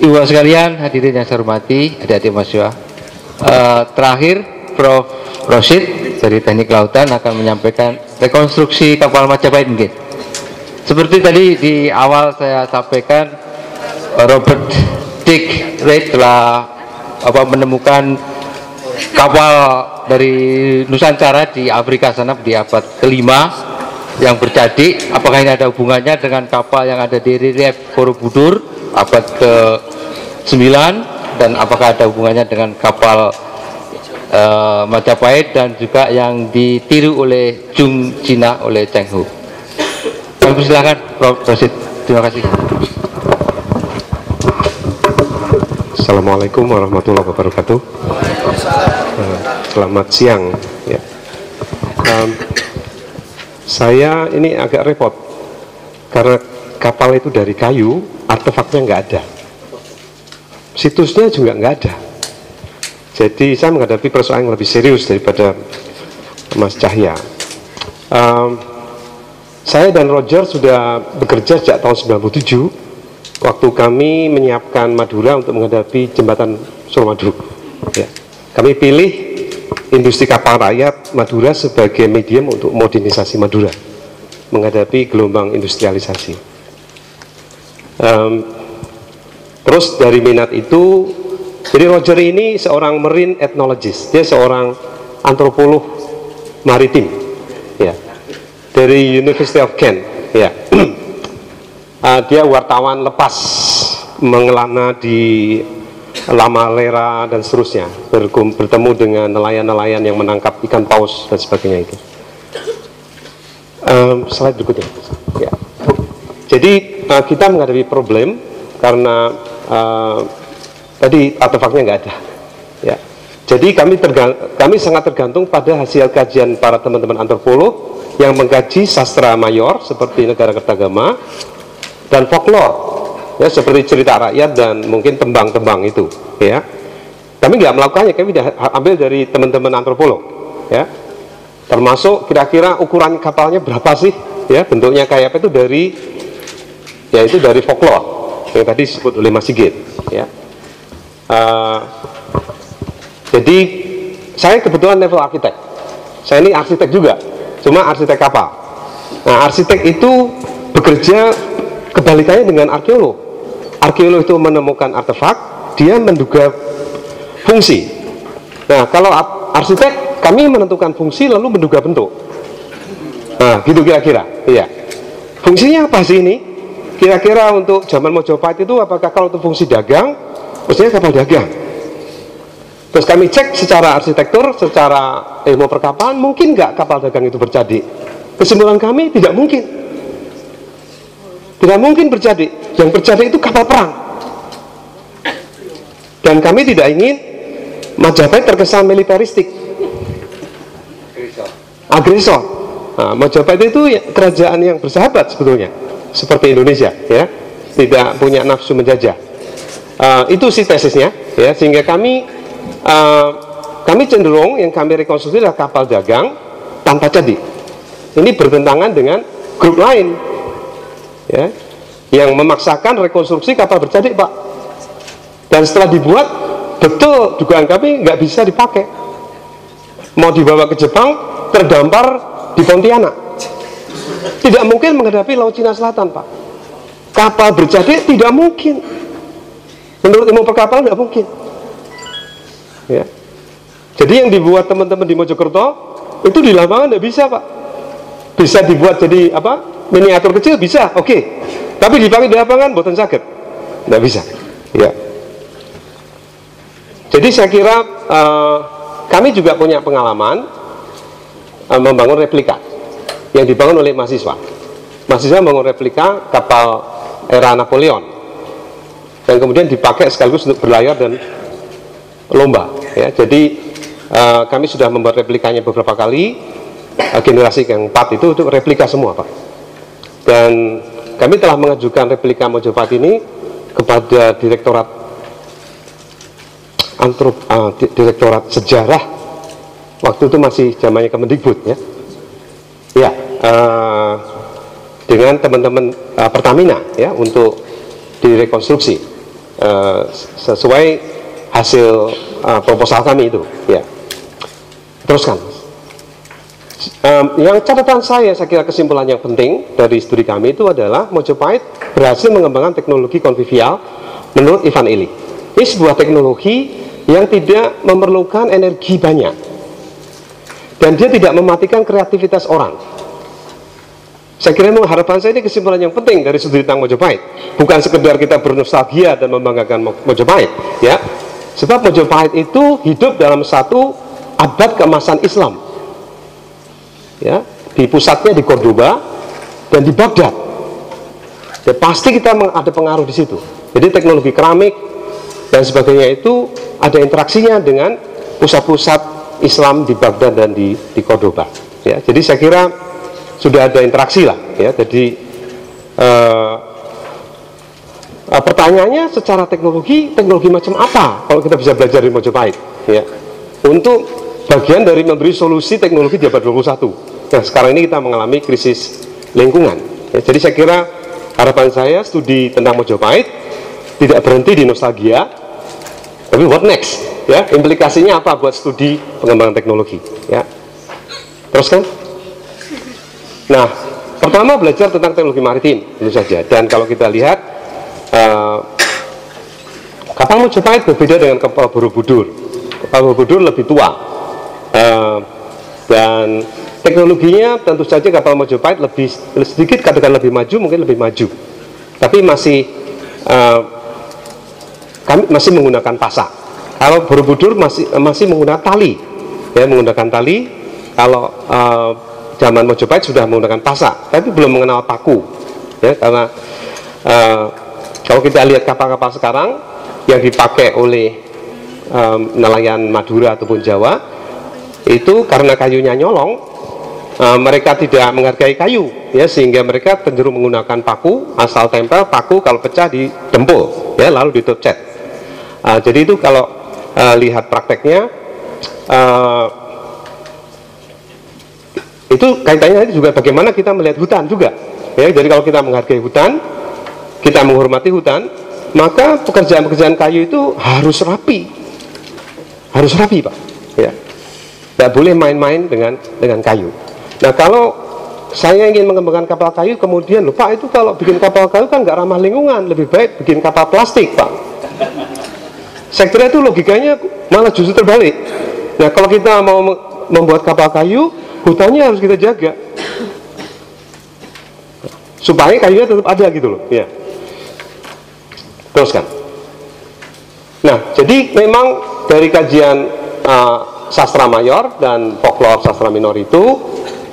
Ibu sekalian, hadirin yang saya hormati, adik-adik mahasiswa. Terakhir, Prof. Rosid dari Teknik Lautan akan menyampaikan rekonstruksi kapal Majapahit mungkin. Seperti tadi di awal saya sampaikan, Robert Dick Reid telah menemukan kapal dari Nusantara di Afrika sana di abad ke-5 yang bercadik. Apakah ini ada hubungannya dengan kapal yang ada di relief Borobudur abad ke-9, dan apakah ada hubungannya dengan kapal Majapahit dan juga yang ditiru oleh Jung Cina oleh Cheng Ho. Kami persilakan Prof. Rosid. Terima kasih. Assalamualaikum warahmatullahi wabarakatuh. Selamat siang. Ya. Saya ini agak repot karena kapal itu dari kayu, artefaknya nggak ada, situsnya juga nggak ada. Jadi saya menghadapi persoalan yang lebih serius daripada Mas Cahya. Saya dan Roger sudah bekerja sejak tahun 97 waktu kami menyiapkan Madura untuk menghadapi jembatan Suramadu. Ya. Kami pilih industri kapal rakyat Madura sebagai medium untuk modernisasi Madura menghadapi gelombang industrialisasi. Terus dari minat itu, jadi Roger ini seorang marine ethnologist, dia seorang antropolog maritim, ya, dari University of Kent, ya. Dia wartawan lepas mengelana di Lamalera dan seterusnya, bertemu dengan nelayan-nelayan yang menangkap ikan paus dan sebagainya itu. Slide berikutnya, ya. Jadi kita menghadapi problem karena tadi artefaknya nggak ada, ya. Jadi kami sangat tergantung pada hasil kajian para teman-teman antropolog yang mengkaji sastra mayor seperti Negara Kertagama dan folklore, ya, seperti cerita rakyat dan mungkin tembang-tembang itu, ya. Kami nggak melakukannya, kami sudah ambil dari teman-teman antropolog, ya. Termasuk kira-kira ukuran kapalnya berapa sih, ya, bentuknya kayak apa, itu dari, ya, itu dari folklore yang tadi disebut oleh Mas Sigit, ya. Jadi saya kebetulan level arsitek, saya ini arsitek juga, cuma arsitek kapal. Nah, arsitek itu bekerja kebalikannya dengan arkeolog. Arkeolog itu menemukan artefak, dia menduga fungsi. Nah, kalau arsitek, kami menentukan fungsi lalu menduga bentuk. Nah, gitu kira-kira, iya. Fungsinya apa sih ini? Kira-kira untuk zaman Majapahit itu apakah kalau untuk fungsi dagang, maksudnya kapal dagang? Terus kami cek secara arsitektur, secara ilmu perkapalan, mungkin nggak kapal dagang itu bercadik? Kesimpulan kami tidak mungkin. Tidak mungkin bercadik. Yang bercadik itu kapal perang. Dan kami tidak ingin Majapahit terkesan militeristik, agresor. Nah, Majapahit itu kerajaan yang bersahabat sebetulnya, seperti Indonesia, ya, tidak punya nafsu menjajah. Itu sih tesisnya, ya, sehingga kami cenderung yang kami rekonstruksi adalah kapal dagang tanpa cadik. Ini bertentangan dengan grup lain, ya, yang memaksakan rekonstruksi kapal bercadik, Pak. Dan setelah dibuat, betul dugaan kami nggak bisa dipakai. Mau dibawa ke Jepang, terdampar di Pontianak. Tidak mungkin menghadapi Laut Cina Selatan, Pak. Kapal bercadik tidak mungkin. Menurut ilmu perkapalan tidak mungkin. Ya. Jadi yang dibuat teman-teman di Mojokerto itu di lapangan tidak bisa, Pak. Bisa dibuat jadi apa? Miniatur kecil bisa, oke. Tapi dipakai di lapangan boten saged. Tidak bisa. Ya. Jadi saya kira kami juga punya pengalaman membangun replika yang dibangun oleh mahasiswa. Mahasiswa membangun replika kapal era Napoleon dan kemudian dipakai sekaligus untuk berlayar dan lomba, ya. Jadi kami sudah membuat replikanya beberapa kali, generasi yang 4 itu replika semua, Pak. Dan kami telah mengajukan replika Majapahit ini kepada Direktorat Sejarah, waktu itu masih zamannya Kemendikbud, ya. Ya, dengan teman-teman Pertamina, ya, untuk direkonstruksi. sesuai hasil proposal kami itu. Ya, teruskan. Yang catatan saya kira kesimpulan yang penting dari studi kami itu adalah Mojopahit berhasil mengembangkan teknologi konvivial menurut Ivan Illich. Ini sebuah teknologi yang tidak memerlukan energi banyak dan dia tidak mematikan kreativitas orang. Saya kira harapan saya ini kesimpulan yang penting dari studi tentang Mojopahit, bukan sekedar kita bernostalgia dan membanggakan Mojopahit, ya. Sebab Mojopahit itu hidup dalam satu abad keemasan Islam, ya, di pusatnya di Cordoba dan di Baghdad. Ya, pasti kita ada pengaruh di situ. Jadi teknologi keramik dan sebagainya itu ada interaksinya dengan pusat-pusat Islam di Baghdad dan di Cordoba. Ya, jadi saya kira sudah ada interaksi lah. Ya, jadi pertanyaannya secara teknologi macam apa kalau kita bisa belajar di Mojopahit, ya, untuk bagian dari memberi solusi teknologi di abad 21. Nah, sekarang ini kita mengalami krisis lingkungan. Ya, jadi saya kira harapan saya studi tentang Mojopahit tidak berhenti di nostalgia, tapi what next? Ya, implikasinya apa buat studi pengembangan teknologi? Ya, teruskan. Nah, pertama belajar tentang teknologi maritim tentu saja. Dan kalau kita lihat kapal Mojopahit berbeda dengan kapal Borobudur. Kapal Borobudur lebih tua dan teknologinya tentu saja kapal Mojopahit lebih sedikit katakan lebih maju, mungkin lebih maju. Tapi kami masih menggunakan pasak. Kalau Borobudur masih menggunakan tali, ya, menggunakan tali. Kalau zaman Mojopahit sudah menggunakan pasak, tapi belum mengenal paku, ya, karena kalau kita lihat kapal-kapal sekarang yang dipakai oleh nelayan Madura ataupun Jawa, itu karena kayunya nyolong, mereka tidak menghargai kayu, ya, sehingga mereka cenderung menggunakan paku, asal tempel paku, kalau pecah didempul, ya, lalu ditutup cat. Jadi itu kalau lihat prakteknya, itu kaitannya juga bagaimana kita melihat hutan juga, ya. Jadi kalau kita menghargai hutan, kita menghormati hutan, maka pekerjaan-pekerjaan kayu itu harus rapi, Pak, ya. Tidak boleh main-main dengan kayu. Nah, kalau saya ingin mengembangkan kapal kayu, kemudian lupa itu kalau bikin kapal kayu kan nggak ramah lingkungan, lebih baik bikin kapal plastik, Pak. Saya kira itu logikanya malah justru terbalik. Nah, kalau kita mau membuat kapal kayu, hutannya harus kita jaga supaya kayunya tetap ada gitu loh, ya. Teruskan. Nah, jadi memang dari kajian sastra mayor dan folklore sastra minor itu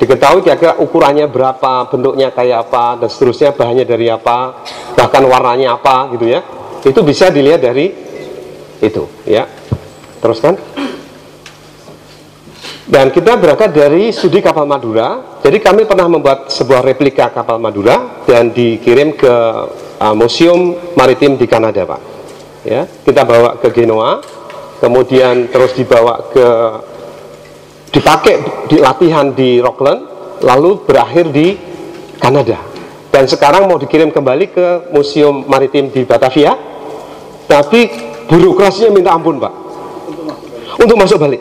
diketahui kira-kira ukurannya berapa, bentuknya kayak apa, dan seterusnya, bahannya dari apa, bahkan warnanya apa gitu, ya. Itu bisa dilihat dari itu, ya. Teruskan. Dan kita berangkat dari studi kapal Madura. Jadi kami pernah membuat sebuah replika kapal Madura dan dikirim ke Museum Maritim di Kanada, Pak. Ya, kita bawa ke Genoa, kemudian terus dipakai di latihan di Rockland, lalu berakhir di Kanada. Dan sekarang mau dikirim kembali ke Museum Maritim di Batavia, tapi birokrasinya minta ampun, Pak, untuk masuk balik.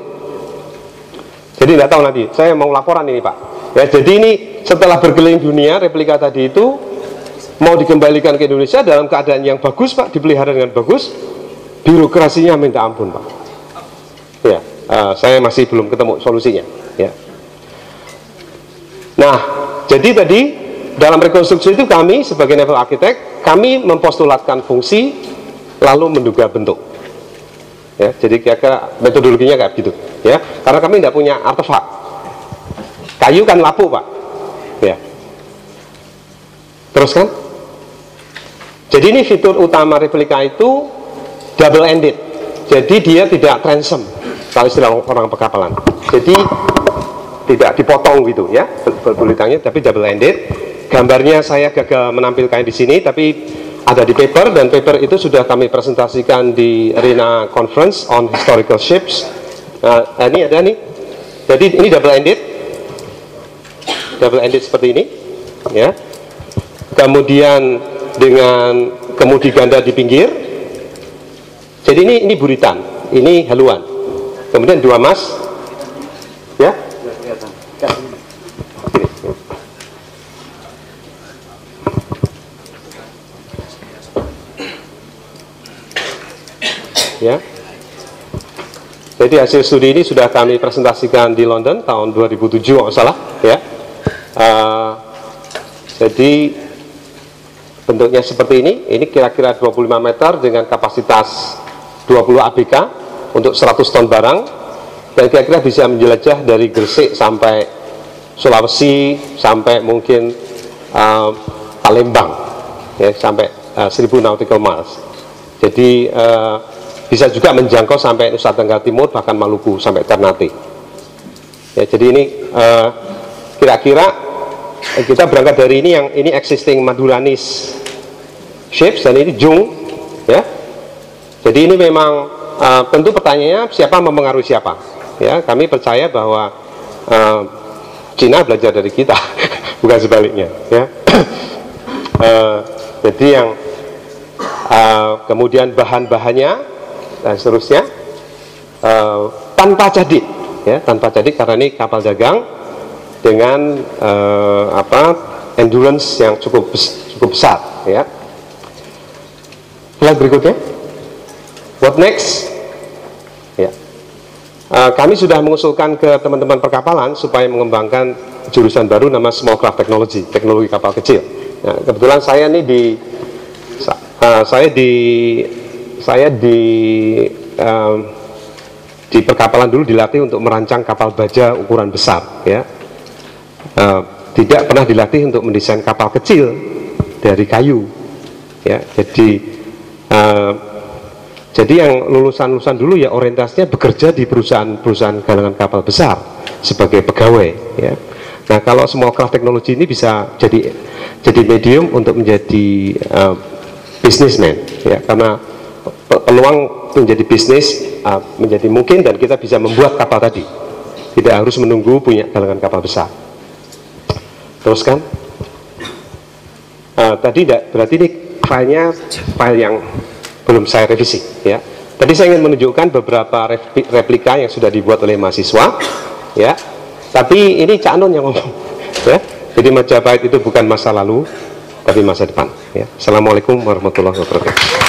Jadi nggak tahu nanti, saya mau laporan ini, Pak. Ya, jadi ini setelah berkeliling dunia, replika tadi itu mau dikembalikan ke Indonesia dalam keadaan yang bagus, Pak, dipelihara dengan bagus, birokrasinya minta ampun, Pak. Ya, saya masih belum ketemu solusinya. Ya. Nah, jadi tadi dalam rekonstruksi itu kami sebagai naval architect, kami mempostulatkan fungsi lalu menduga bentuk. Ya, jadi kira-kira metodologinya kayak gitu, ya. Karena kami tidak punya artefak. Kayu kan lapuk, Pak. Ya. Teruskan. Jadi ini fitur utama replika itu double ended. Jadi dia tidak transom, kalau istilah orang perkapalan. Jadi tidak dipotong gitu, ya, bulitangnya, tapi double ended. Gambarnya saya gagal menampilkan di sini, tapi ada di paper, dan paper itu sudah kami presentasikan di Arena Conference on Historical Ships. Nah, ini ada nih. Jadi ini double ended seperti ini, ya. Kemudian dengan kemudi ganda di pinggir, Jadi ini buritan, ini haluan. Kemudian 2 mas, ya. Ya. Jadi hasil studi ini sudah kami presentasikan di London tahun 2007 kalau salah, ya. Jadi bentuknya seperti ini kira-kira 25 meter dengan kapasitas 20 ABK untuk 100 ton barang, dan kira-kira bisa menjelajah dari Gresik sampai Sulawesi, sampai mungkin Palembang, ya, sampai 1000 nautical miles. Jadi bisa juga menjangkau sampai Nusa Tenggara Timur, bahkan Maluku sampai Ternate. Ya, jadi ini kira-kira kita berangkat dari ini, yang ini existing Maduranis shapes dan ini Jung, ya. Jadi ini memang tentu pertanyaannya siapa mempengaruhi siapa, ya. Kami percaya bahwa Cina belajar dari kita bukan sebaliknya, ya. Jadi yang kemudian bahan-bahannya dan seterusnya tanpa jadit, ya, tanpa jadit karena ini kapal dagang dengan endurance yang cukup besar, ya. Slide berikutnya. What next? Ya. Kami sudah mengusulkan ke teman-teman perkapalan supaya mengembangkan jurusan baru nama Small Craft Technology, teknologi kapal kecil. Nah, kebetulan saya ini di perkapalan dulu dilatih untuk merancang kapal baja ukuran besar, ya. Tidak pernah dilatih untuk mendesain kapal kecil dari kayu, ya. Jadi yang lulusan dulu ya orientasinya bekerja di perusahaan galangan kapal besar sebagai pegawai, ya. Nah, kalau Small Craft Technology ini bisa jadi medium untuk menjadi businessman, ya, karena peluang menjadi bisnis menjadi mungkin, dan kita bisa membuat kapal tadi, tidak harus menunggu punya galangan kapal besar. Teruskan. Tadi berarti ini file yang belum saya revisi, ya. Tadi saya ingin menunjukkan beberapa replika yang sudah dibuat oleh mahasiswa, ya. Tapi ini Cak Nun yang ngomong, ya. Jadi Majapahit itu bukan masa lalu, tapi masa depan, ya. Assalamualaikum warahmatullahi wabarakatuh.